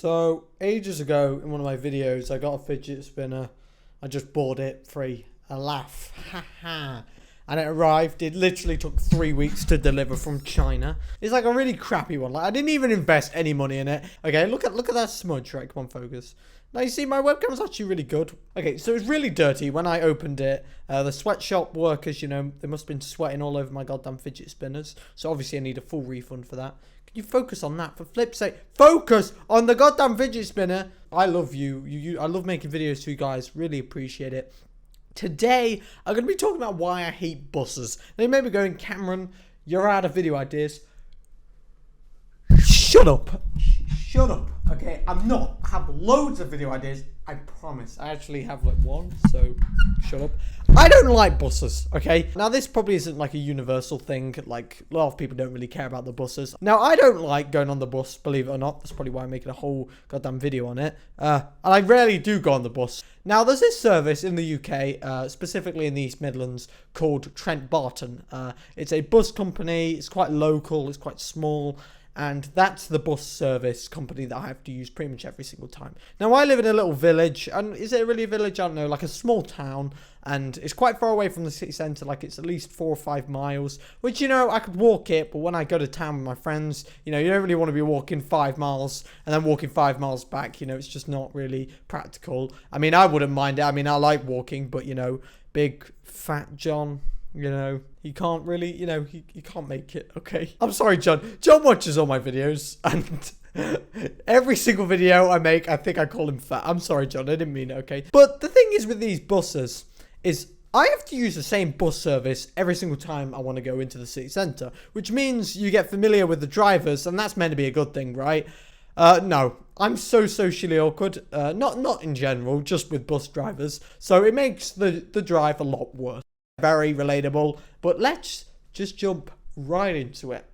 So, ages ago in one of my videos, I got a fidget spinner. I just bought it free. A laugh. Haha. And it arrived. It literally took 3 weeks to deliver from China. It's like a really crappy one. Like, I didn't even invest any money in it. Okay, look at that smudge. Right, come on, focus. Now, you see, my webcam's actually really good. Okay, so it's really dirty when I opened it. The sweatshop workers, you know, they must have been sweating all over my goddamn fidget spinners. So, obviously, I need a full refund for that. Can you focus on that? For flip's sake, focus on the goddamn fidget spinner. I love you. I love making videos for you guys. Really appreciate it. Today, I'm going to be talking about why I hate buses. Now, you may be going, Cameron, you're out of video ideas. Shut up. Shut up. Okay, I'm not. I have loads of video ideas. I promise. I actually have like one, so shut up. I don't like buses, okay? Now, this probably isn't like a universal thing. Like, a lot of people don't really care about the buses. Now, I don't like going on the bus, believe it or not. That's probably why I'm making a whole goddamn video on it. And I rarely do go on the bus. Now, there's this service in the UK, specifically in the East Midlands, called Trent Barton. It's a bus company. It's quite local. It's quite small. And that's the bus service company that I have to use pretty much every single time. Now, I live in a little village. And is it really a village? I don't know. Like a small town. And it's quite far away from the city centre. Like, it's at least 4 or 5 miles. Which, you know, I could walk it. But when I go to town with my friends, you know, you don't really want to be walking 5 miles and then walking 5 miles back. You know, it's just not really practical. I mean, I wouldn't mind it. I mean, I like walking. But, you know, big fat John... You know, he can't really, you know, he can't make it, okay? I'm sorry, John. John watches all my videos, and every single video I make, I think I call him fat. I'm sorry, John. I didn't mean it, okay? But the thing is with these buses is I have to use the same bus service every single time I want to go into the city centre, which means you get familiar with the drivers, and that's meant to be a good thing, right? No, I'm so socially awkward. Not in general, just with bus drivers. So it makes the drive a lot worse. Very relatable, but let's just jump right into it.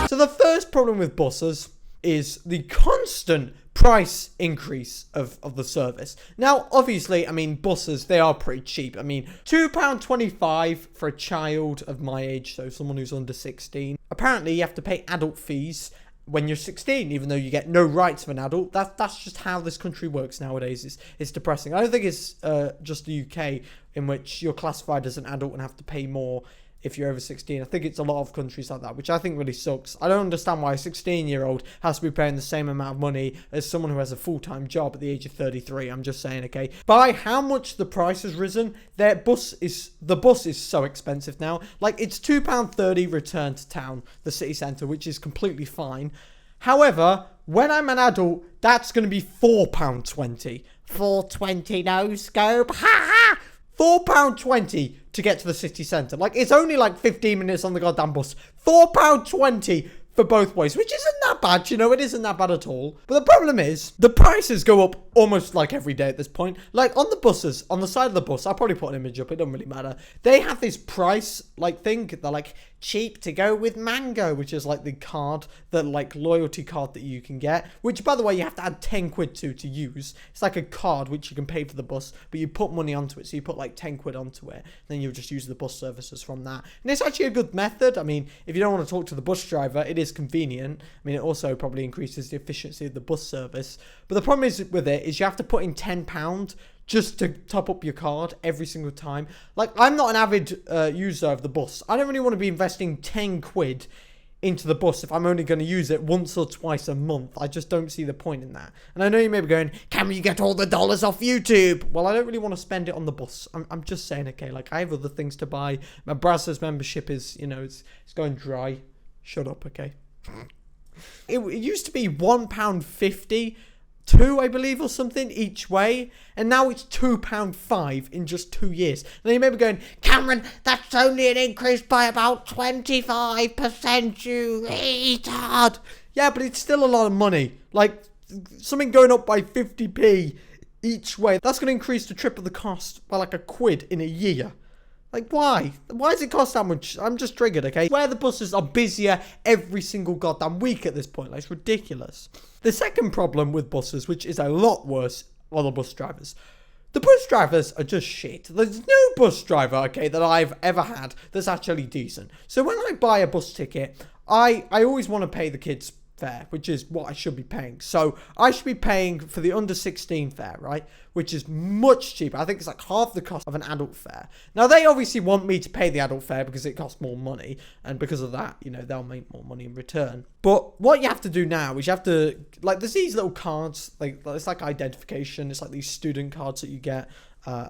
So the first problem with buses is the constant price increase of the service. Now, obviously, I mean, buses, they are pretty cheap. I mean, £2.25 for a child of my age, so someone who's under 16. Apparently, you have to pay adult fees when you're 16, even though you get no rights of an adult. That's just how this country works nowadays. It's depressing. I don't think it's just the UK in which you're classified as an adult and have to pay more if you're over 16. I think it's a lot of countries like that, which I think really sucks. I don't understand why a 16-year-old has to be paying the same amount of money as someone who has a full-time job at the age of 33. I'm just saying, okay? By how much the price has risen, the bus is so expensive now. Like, it's £2.30 return to town, the city centre, which is completely fine. However, when I'm an adult, that's going to be £4.20. £4.20 no scope. Ha ha! £4.20 to get to the city centre. Like, it's only like 15 minutes on the goddamn bus. £4.20 for both ways, which isn't that bad, you know, it isn't that bad at all. But the problem is, the prices go up almost like every day at this point. Like, on the buses, on the side of the bus, I'll probably put an image up, it doesn't really matter. They have this price, like, thing, they're like, cheap to go with Mango, which is like the card, the like loyalty card that you can get, which by the way you have to add 10 quid to use. It's like a card which you can pay for the bus, but you put money onto it, so you put like 10 quid onto it, then you'll just use the bus services from that. And it's actually a good method. I mean, if you don't want to talk to the bus driver, it is convenient. I mean, it also probably increases the efficiency of the bus service, but the problem is with it is you have to put in £10 just to top up your card every single time. Like, I'm not an avid user of the bus. I don't really want to be investing 10 quid into the bus if I'm only going to use it once or twice a month. I just don't see the point in that. And I know you may be going, can you get all the dollars off YouTube? Well, I don't really want to spend it on the bus. I'm just saying, okay, like, I have other things to buy. My Brazzers membership is, you know, it's going dry. Shut up, okay? It used to be £1.50 I believe, or something each way, and now it's £2.5 in just 2 years. And you may be going, Cameron, that's only an increase by about 25%, you retard. Yeah, but it's still a lot of money. Like, something going up by 50p each way, that's going to increase the triple the cost by like £1 in a year. Like, why? Why does it cost that much? I'm just triggered, okay? Where the buses are busier every single goddamn week at this point. Like, it's ridiculous. The second problem with buses, which is a lot worse, are the bus drivers. The bus drivers are just shit. There's no bus driver, okay, that I've ever had that's actually decent. So when I buy a bus ticket, I always want to pay the kids fare, which is what I should be paying. So I should be paying for the under 16 fare, right? Which is much cheaper. I think it's like half the cost of an adult fare. Now they obviously want me to pay the adult fare because it costs more money, and because of that, you know, they'll make more money in return. But what you have to do now is you have to, like, there's these little cards, like, it's like identification. It's like these student cards that you get.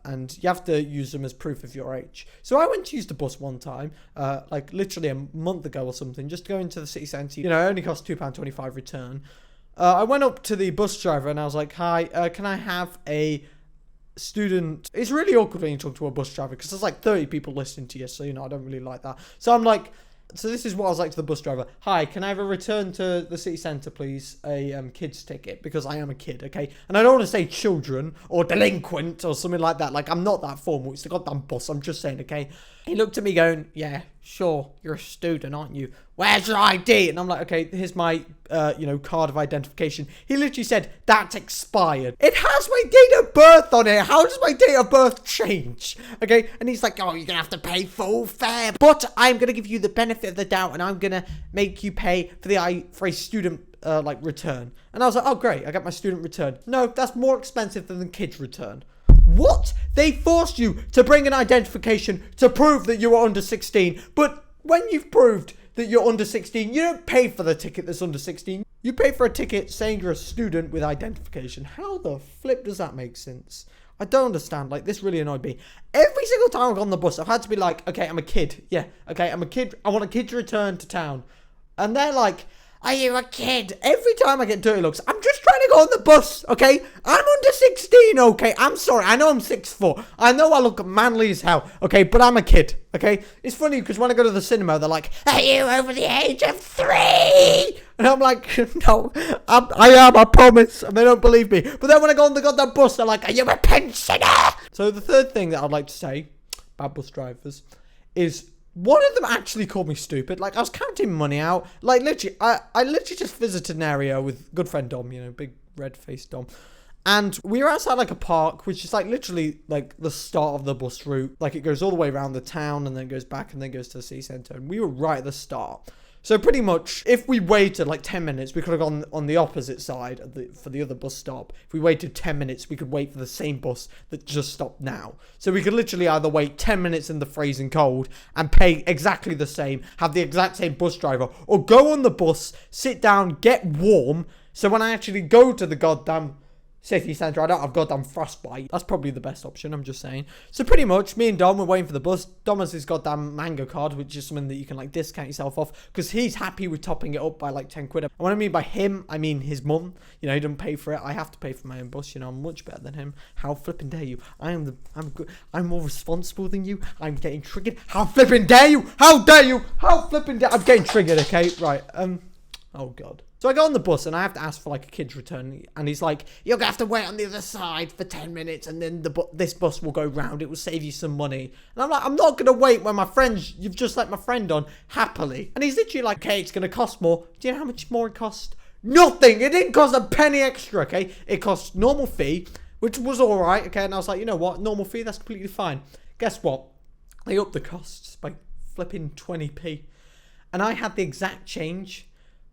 And you have to use them as proof of your age. So I went to use the bus one time, like literally a month ago or something, just to go into the city centre. You know, it only cost £2.25 return. I went up to the bus driver and I was like, hi, can I have a student? It's really awkward when you talk to a bus driver because there's like 30 people listening to you. So, you know, I don't really like that. So I'm like, so this is what I was like to the bus driver. Hi, can I have a return to the city centre, please? A kid's ticket, because I am a kid, okay? And I don't want to say children or delinquent or something like that. Like, I'm not that formal. It's the goddamn bus. I'm just saying, okay? He looked at me going, yeah, sure, you're a student, aren't you? Where's your ID? And I'm like, okay, here's my, card of identification. He literally said, that's expired. It has my date of birth on it. How does my date of birth change? Okay, and he's like, oh, you're gonna have to pay full fare. But I'm gonna give you the benefit of the doubt, and I'm gonna make you pay for a student return. And I was like, oh, great, I got my student return. No, that's more expensive than the kid's return. What? They forced you to bring an identification to prove that you were under 16. But when you've proved that you're under 16, you don't pay for the ticket that's under 16. You pay for a ticket saying you're a student with identification. How the flip does that make sense? I don't understand. Like, this really annoyed me. Every single time I've gone on the bus, I've had to be like, okay, I'm a kid. Yeah, okay, I'm a kid. I want a kid to return to town. And they're like, are you a kid? Every time I get dirty looks, I'm just trying to go on the bus, okay? I'm under 16, okay? I'm sorry, I know I'm 6'4". I know I look manly as hell, okay? But I'm a kid, okay? It's funny because when I go to the cinema, they're like, are you over the age of 3? And I'm like, no, I am, I promise. And they don't believe me. But then when I go on the goddamn bus, they're like, are you a pensioner? So the third thing that I'd like to say about bus drivers is, one of them actually called me stupid. Like, I was counting money out. Like, literally, I literally just visited an area with good friend Dom, you know, big red-faced Dom. And we were outside, like, a park, which is, like, literally, like, the start of the bus route. Like, it goes all the way around the town and then goes back and then goes to the city centre. And we were right at the start. So pretty much, if we waited like 10 minutes, we could have gone on the opposite side for the other bus stop. If we waited 10 minutes, we could wait for the same bus that just stopped now. So we could literally either wait 10 minutes in the freezing cold and pay exactly the same, have the exact same bus driver, or go on the bus, sit down, get warm. So when I actually go to the goddamn city centre, I don't have goddamn frostbite. That's probably the best option, I'm just saying. So pretty much, me and Dom were waiting for the bus. Dom has his goddamn mango card, which is something that you can like discount yourself off, because he's happy with topping it up by like 10 quid. And what I mean by him, I mean his mum. You know, he doesn't pay for it. I have to pay for my own bus. You know, I'm much better than him. How flipping dare you? I'm good. I'm more responsible than you. I'm getting triggered. How flipping dare you? How dare you? How flipping dare? I'm getting triggered. Okay, right. Oh god. So I go on the bus and I have to ask for like a kid's return, and he's like, you're gonna have to wait on the other side for 10 minutes and then this bus will go round. It will save you some money. And I'm like, I'm not gonna wait when you've just let my friend on happily. And he's literally like, okay, it's gonna cost more. Do you know how much more it cost? Nothing. It didn't cost a penny extra, okay? It cost normal fee, which was alright, okay? And I was like, you know what? Normal fee, that's completely fine. Guess what? They upped the costs by flipping 20p. And I had the exact change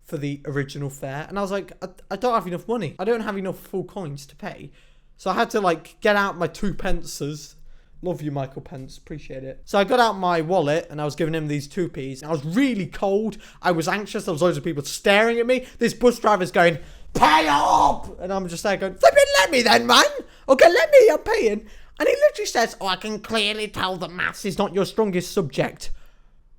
for the original fare, and I was like, I don't have enough money. I don't have enough full coins to pay. So I had to like get out my 2 pences. Love you, Michael Pence, appreciate it. So I got out my wallet and I was giving him these 2p's. I was really cold. I was anxious. There was loads of people staring at me. This bus driver's going, pay up! And I'm just there going, flipping let me then, man. Okay, let me, I'm paying. And he literally says, oh, I can clearly tell that maths is not your strongest subject.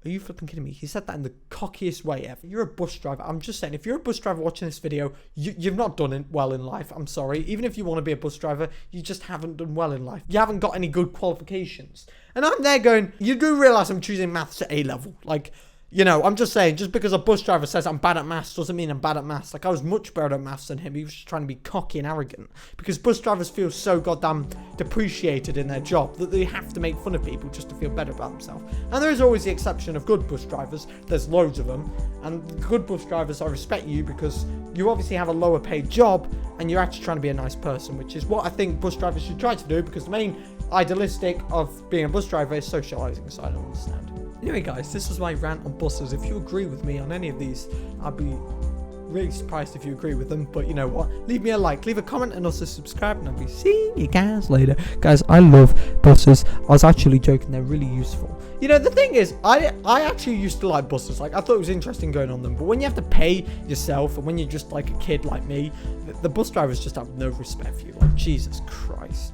Are you flipping kidding me? He said that in the cockiest way ever. You're a bus driver. I'm just saying, if you're a bus driver watching this video, you've not done it well in life. I'm sorry. Even if you want to be a bus driver, you just haven't done well in life. You haven't got any good qualifications. And I'm there going, you do realise I'm choosing maths at A level. Like, you know, I'm just saying, just because a bus driver says I'm bad at maths doesn't mean I'm bad at maths. Like, I was much better at maths than him. He was just trying to be cocky and arrogant. Because bus drivers feel so goddamn depreciated in their job that they have to make fun of people just to feel better about themselves. And there is always the exception of good bus drivers. There's loads of them. And good bus drivers, I respect you because you obviously have a lower paid job and you're actually trying to be a nice person, which is what I think bus drivers should try to do, because the main idealistic of being a bus driver is socializing, so I don't understand. Anyway, guys, this was my rant on buses. If you agree with me on any of these, I'd be really surprised if you agree with them, but you know what, leave me a like, leave a comment, and also subscribe, and I'll be seeing you guys later. Guys, I love buses. I was actually joking, they're really useful. You know, the thing is, I actually used to like buses. Like, I thought it was interesting going on them, but when you have to pay yourself, and when you're just like a kid like me, the bus drivers just have no respect for you. Like, Jesus Christ.